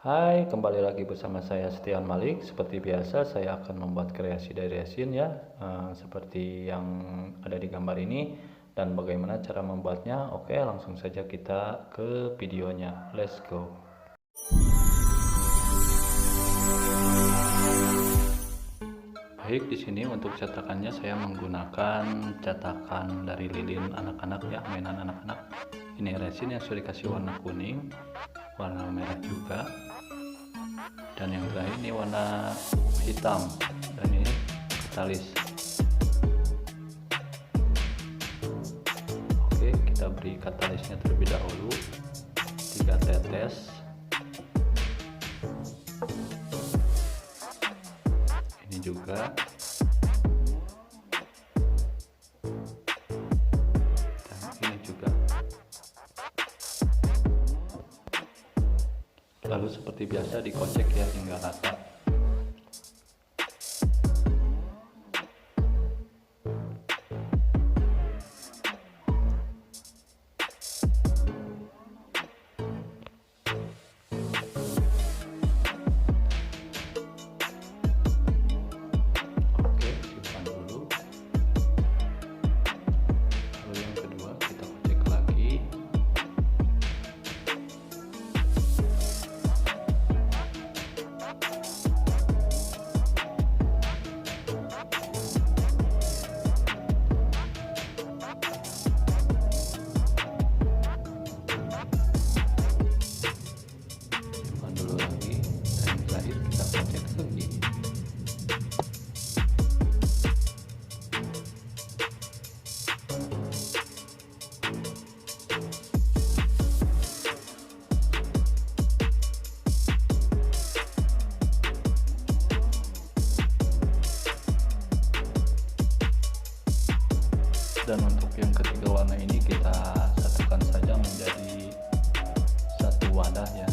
Hai, kembali lagi bersama saya Setiawan Malik. Seperti biasa, saya akan membuat kreasi dari resin ya, seperti yang ada di gambar ini. Dan bagaimana cara membuatnya? Oke, langsung saja kita ke videonya. Let's go. Baik, di sini untuk cetakannya saya menggunakan cetakan dari lilin anak-anak ya, mainan anak-anak. Ini resin yang sudah dikasih warna kuning, warna merah juga. Dan yang terakhir ini warna hitam, dan ini katalis. Oke, kita beri katalisnya terlebih dahulu 3 tetes. Ini juga. Dan ini juga. Lalu seperti biasa dikocek ya hingga rata. Oke, simpan dulu. Lalu yang kedua kita kocek lagi. Dan untuk yang ketiga warna ini kita satukan saja menjadi satu wadah ya.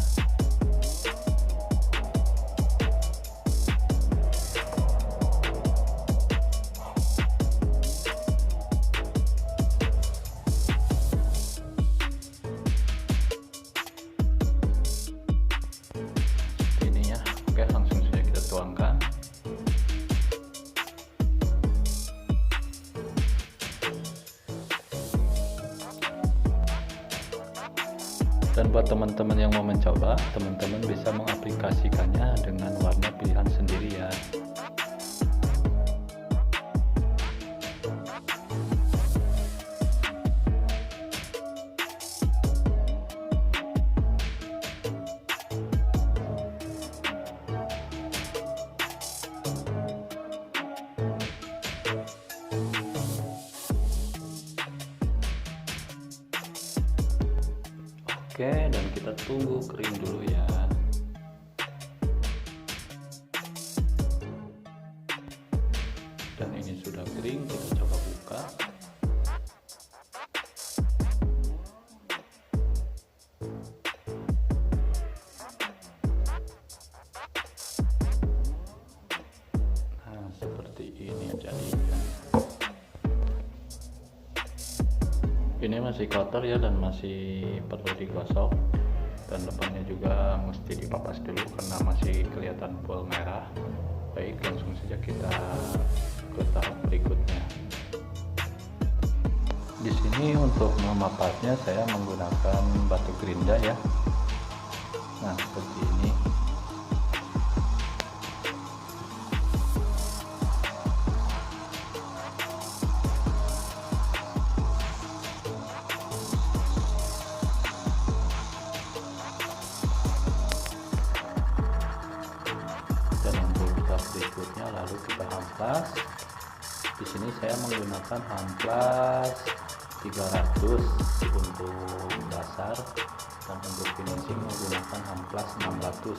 Seperti ini ya. Oke, langsung saja kita tuangkan. Dan buat teman-teman yang mau mencoba, teman-teman bisa mengaplikasikannya dengan warna pilihan sendiri ya. Oke, dan kita tunggu kering dulu ya. Dan ini sudah kering, kita coba buka. Nah, seperti ini jadinya. Ini masih kotor ya, dan masih perlu digosok, dan depannya juga mesti dipapas dulu karena masih kelihatan pol merah. Baik, langsung saja kita ke tahap berikutnya. Di sini untuk memapasnya saya menggunakan batu gerinda ya. Nah, seperti ini. Berikutnya lalu kita amplas. Di sini saya menggunakan amplas 300 untuk dasar, dan untuk finishing menggunakan amplas 600.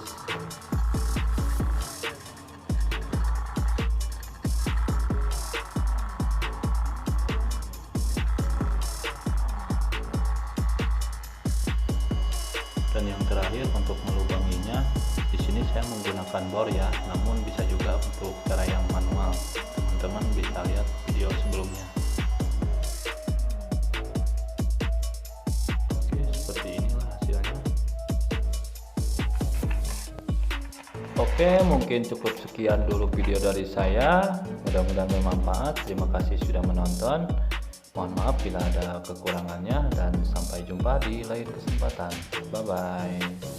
Dan yang terakhir untuk melubanginya, di sini saya menggunakan bor ya, namun bisa juga untuk cara yang manual. Teman-teman bisa lihat video sebelumnya. Oke, seperti inilah hasilnya. Oke, mungkin cukup sekian dulu video dari saya. Mudah-mudahan bermanfaat. Terima kasih sudah menonton. Mohon maaf bila ada kekurangannya dan sampai jumpa di lain kesempatan. Bye bye.